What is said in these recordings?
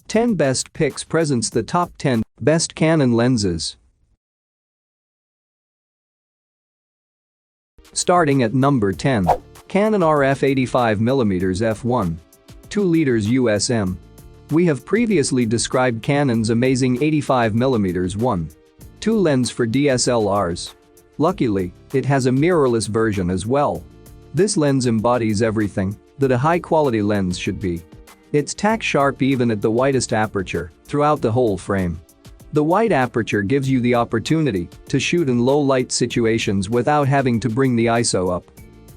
Ten Best Picks presents the top 10 best Canon lenses. Starting at number 10. Canon RF 85mm f1. 2 USM. We have previously described Canon's amazing 85mm 1.2 lens for DSLRs. Luckily, it has a mirrorless version as well. This lens embodies everything that a high-quality lens should be. It's tack sharp even at the widest aperture throughout the whole frame. The wide aperture gives you the opportunity to shoot in low-light situations without having to bring the ISO up.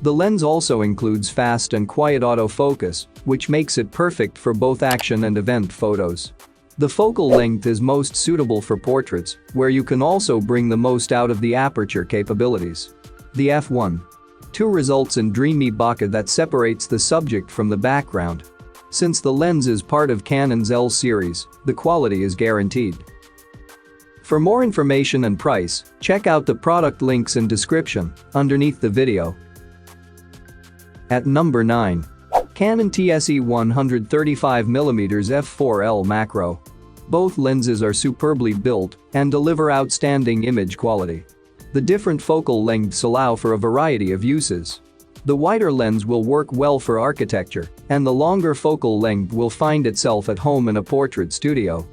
The lens also includes fast and quiet autofocus, which makes it perfect for both action and event photos. The focal length is most suitable for portraits, where you can also bring the most out of the aperture capabilities. The f1.2 results in dreamy bokeh that separates the subject from the background. Since the lens is part of Canon's L series, the quality is guaranteed. For more information and price, check out the product links in description underneath the video. At number 9. Canon TSE 135mm f4L macro. Both lenses are superbly built and deliver outstanding image quality. The different focal lengths allow for a variety of uses. The wider lens will work well for architecture, and the longer focal length will find itself at home in a portrait studio.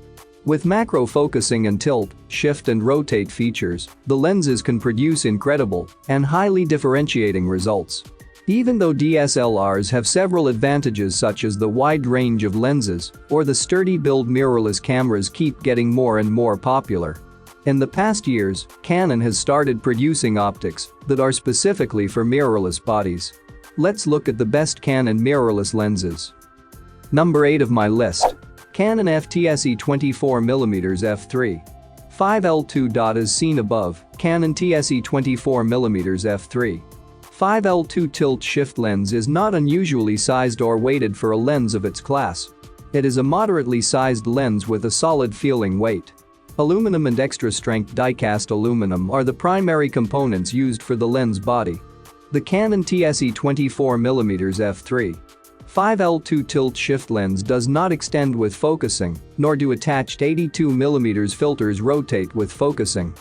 With macro focusing and tilt, shift and rotate features, the lenses can produce incredible and highly differentiating results. Even though DSLRs have several advantages such as the wide range of lenses or the sturdy build, mirrorless cameras keep getting more and more popular. In the past years, Canon has started producing optics that are specifically for mirrorless bodies. Let's look at the best Canon mirrorless lenses. Number 8 of my list. Canon EF TSE 24mm f3. 5L2. As seen above, Canon TSE 24mm f3. 5L2 tilt shift lens is not unusually sized or weighted for a lens of its class. It is a moderately sized lens with a solid feeling weight. Aluminum and extra-strength die-cast aluminum are the primary components used for the lens body. The Canon TSE 24mm f3. 5L2 tilt shift lens does not extend with focusing, nor do attached 82mm filters rotate with focusing.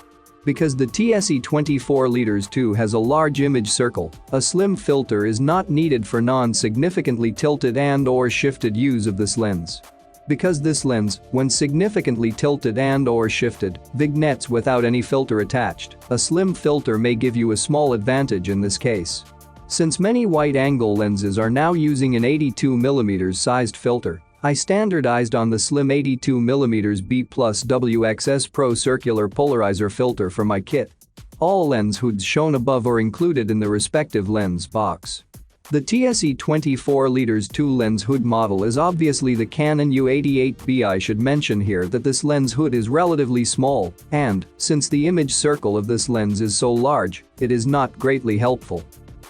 Because the TSE 24mm has a large image circle, a slim filter is not needed for non-significantly tilted and/or shifted use of this lens. Because this lens, when significantly tilted and/or shifted, vignettes without any filter attached, a slim filter may give you a small advantage in this case. Since many wide-angle lenses are now using an 82mm sized filter, I standardized on the slim 82mm B+WXS Pro circular polarizer filter for my kit. All lens hoods shown above are included in the respective lens box. The TSE 24mm 2 lens hood model is obviously the Canon U88B. I should mention here that this lens hood is relatively small, and, since the image circle of this lens is so large, it is not greatly helpful.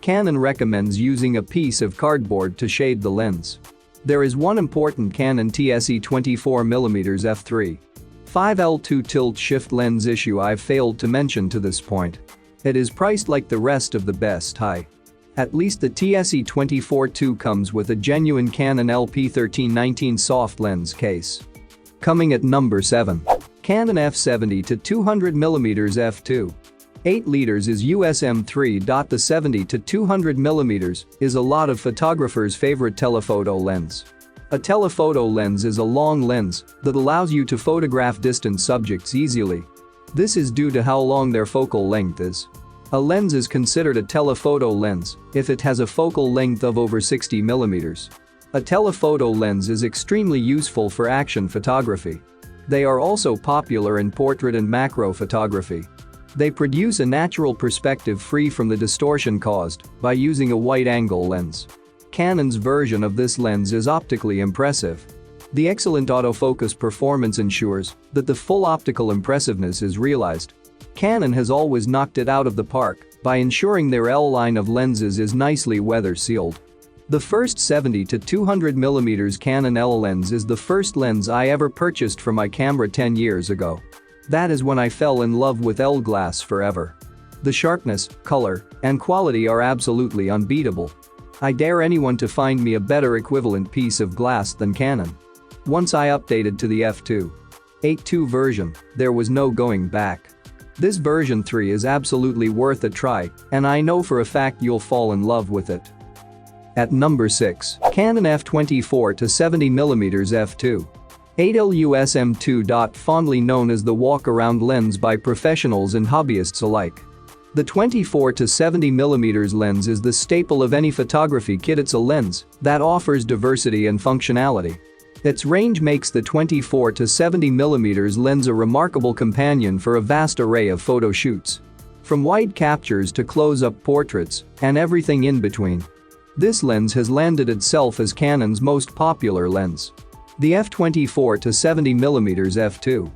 Canon recommends using a piece of cardboard to shade the lens. There is one important Canon TSE 24mm f3. 5L2 tilt shift lens issue I've failed to mention to this point. It is priced like the rest of the best high. At least the TSE 24-2 comes with a genuine Canon LP1319 soft lens case. Coming at number 7. Canon f70 to 200mm f2. 8 liters is USM III. The 70 to 200mm is a lot of photographers' favorite telephoto lens. A telephoto lens is a long lens that allows you to photograph distant subjects easily. This is due to how long their focal length is. A lens is considered a telephoto lens if it has a focal length of over 60mm. A telephoto lens is extremely useful for action photography. They are also popular in portrait and macro photography. They produce a natural perspective free from the distortion caused by using a wide-angle lens. Canon's version of this lens is optically impressive. The excellent autofocus performance ensures that the full optical impressiveness is realized. Canon has always knocked it out of the park by ensuring their L line of lenses is nicely weather-sealed. The first 70 to 200mm Canon L lens is the first lens I ever purchased for my camera 10 years ago. That is when I fell in love with L glass forever. The sharpness, color, and quality are absolutely unbeatable. I dare anyone to find me a better equivalent piece of glass than Canon. Once I updated to the f2. 8.2 version, there was no going back. This version 3 is absolutely worth a try, and I know for a fact you'll fall in love with it. At number 6, Canon f24 to 70mm f2. II USM II. Fondly known as the walk-around lens by professionals and hobbyists alike. The 24 to 70mm lens is the staple of any photography kit. It's a lens that offers diversity and functionality. Its range makes the 24 to 70mm lens a remarkable companion for a vast array of photo shoots. From wide captures to close-up portraits and everything in between. This lens has landed itself as Canon's most popular lens. The f24 to 70mm f2.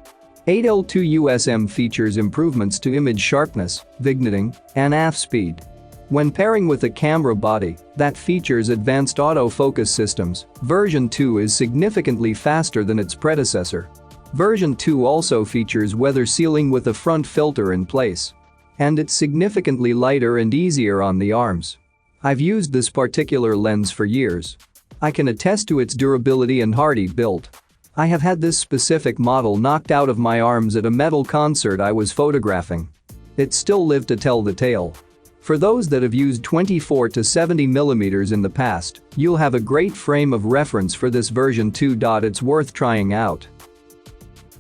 8L II USM features improvements to image sharpness, vignetting, and f-speed. When pairing with a camera body that features advanced autofocus systems, version 2 is significantly faster than its predecessor. Version 2 also features weather sealing with a front filter in place. And it's significantly lighter and easier on the arms. I've used this particular lens for years. I can attest to its durability and hardy build. I have had this specific model knocked out of my arms at a metal concert I was photographing. It still lived to tell the tale. For those that have used 24 to 70mm in the past, you'll have a great frame of reference for this version 2. It's worth trying out.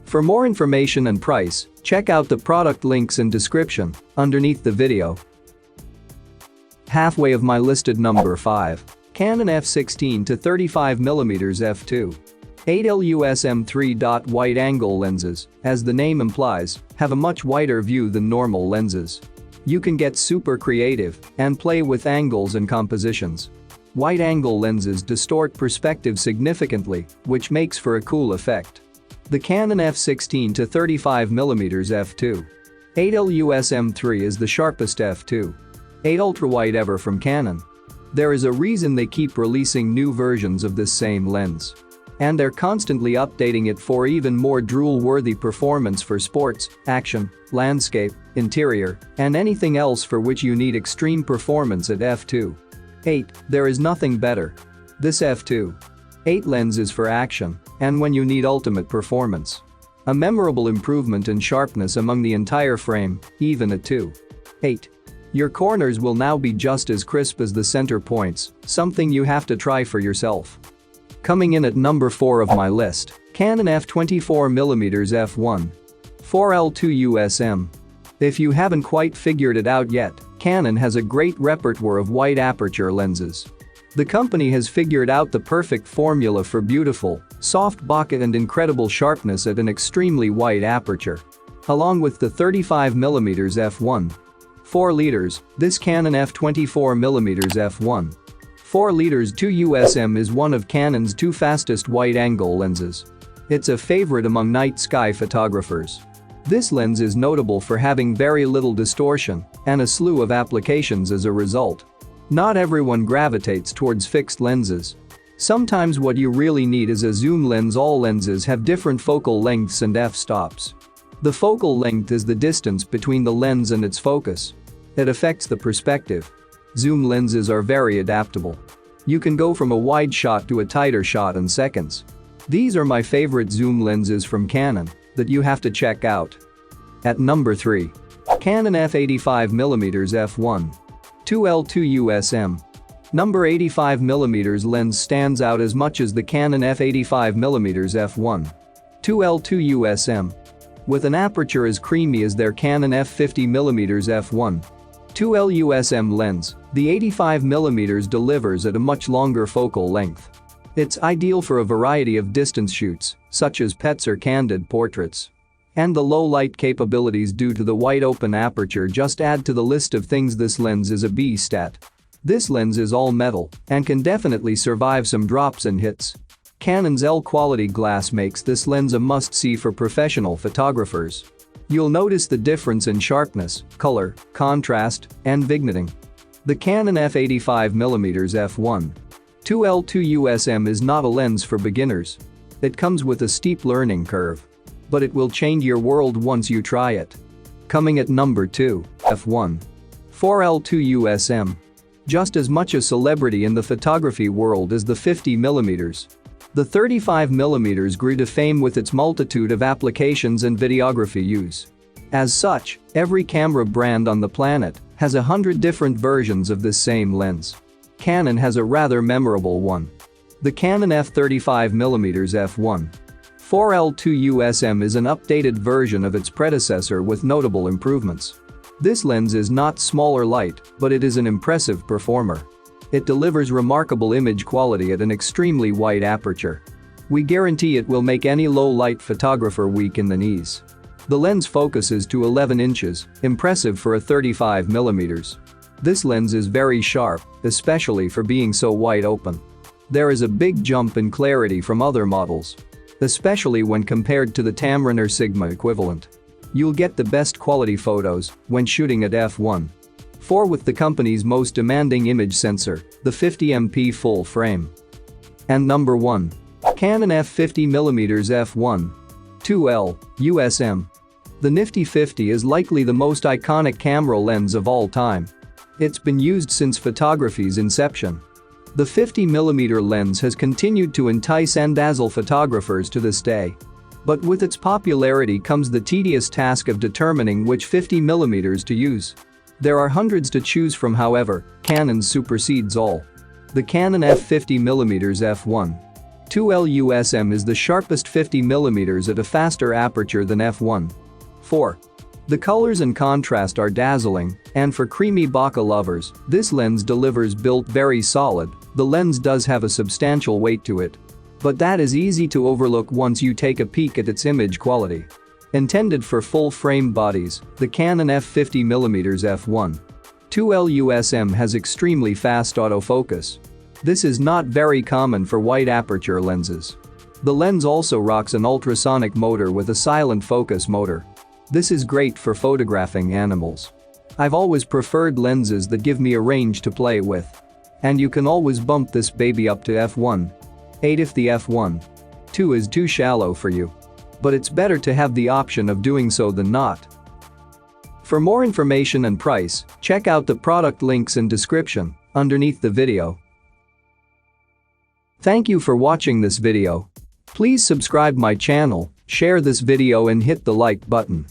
For more information and price, check out the product links in description underneath the video. Halfway of my listed number 5. Canon f16 to 35mm f2. 8L USM III. Wide-angle lenses, as the name implies, have a much wider view than normal lenses. You can get super creative and play with angles and compositions. Wide-angle lenses distort perspective significantly, which makes for a cool effect. The Canon f16 to 35mm f2. 8L USM III is the sharpest f2. 8 ultrawide ever from Canon. There is a reason they keep releasing new versions of this same lens. And they're constantly updating it for even more drool-worthy performance for sports, action, landscape, interior, and anything else for which you need extreme performance at f2. 8. There is nothing better. This f2. 8 lens is for action, and when you need ultimate performance. A memorable improvement in sharpness among the entire frame, even at 2. 8. Your corners will now be just as crisp as the center points, something you have to try for yourself. Coming in at number 4 of my list, Canon f24mm f1. 4L II USM. If you haven't quite figured it out yet, Canon has a great repertoire of wide aperture lenses. The company has figured out the perfect formula for beautiful, soft bokeh and incredible sharpness at an extremely wide aperture. Along with the 35mm f1. 4 liters, this Canon f24mm f1. 4 liters II USM is one of Canon's 2 fastest wide-angle lenses. It's a favorite among night sky photographers. This lens is notable for having very little distortion and a slew of applications as a result. Not everyone gravitates towards fixed lenses. Sometimes what you really need is a zoom lens. All lenses have different focal lengths and f-stops. The focal length is the distance between the lens and its focus. It affects the perspective. Zoom lenses are very adaptable. You can go from a wide shot to a tighter shot in seconds. These are my favorite zoom lenses from Canon that you have to check out. At number 3. Canon f85mm f1. 2L II USM. Number 85mm lens stands out as much as the Canon f85mm f1. 2L II USM. With an aperture as creamy as their Canon f50mm f1. 2L USM lens, the 85mm delivers at a much longer focal length. It's ideal for a variety of distance shoots, such as pets or candid portraits. And the low light capabilities due to the wide open aperture just add to the list of things this lens is a beast at. This lens is all metal and can definitely survive some drops and hits. Canon's L-quality glass makes this lens a must-see for professional photographers. You'll notice the difference in sharpness, color, contrast, and vignetting. The Canon f85mm f1. 2L II USM is not a lens for beginners. It comes with a steep learning curve. But it will change your world once you try it. Coming at number 2, f1. 4L II USM. just as much a celebrity in the photography world as the 50mm. The 35mm grew to fame with its multitude of applications and videography use. As such, every camera brand on the planet has 100 different versions of this same lens. Canon has a rather memorable one. The Canon f/35mm f1. 4L II USM is an updated version of its predecessor with notable improvements. This lens is not small or light, but it is an impressive performer. It delivers remarkable image quality at an extremely wide aperture. We guarantee it will make any low-light photographer weak in the knees. The lens focuses to 11 inches, impressive for a 35mm. This lens is very sharp, especially for being so wide open. There is a big jump in clarity from other models, especially when compared to the Tamron or Sigma equivalent. You'll get the best quality photos when shooting at f1.4 with the company's most demanding image sensor, the 50MP full frame. And number 1. Canon f50mm f1. 2L USM. The nifty 50 is likely the most iconic camera lens of all time. It's been used since photography's inception. The 50mm lens has continued to entice and dazzle photographers to this day. But with its popularity comes the tedious task of determining which 50mm to use. There are hundreds to choose from, however, Canon supersedes all. The Canon f50mm f1. 2L USM is the sharpest 50mm at a faster aperture than f1.4. The colors and contrast are dazzling, and for creamy bokeh lovers, this lens delivers built very solid. The lens does have a substantial weight to it, but that is easy to overlook once you take a peek at its image quality. Intended for full-frame bodies, the Canon f50mm f1. 2L USM has extremely fast autofocus. This is not very common for wide-aperture lenses. The lens also rocks an ultrasonic motor with a silent focus motor. This is great for photographing animals. I've always preferred lenses that give me a range to play with. And you can always bump this baby up to f1.8 if the f1.2 is too shallow for you. But it's better to have the option of doing so than not. For more information and price, check out the product links in description underneath the video. Thank you for watching this video. Please subscribe my channel, share this video and hit the like button.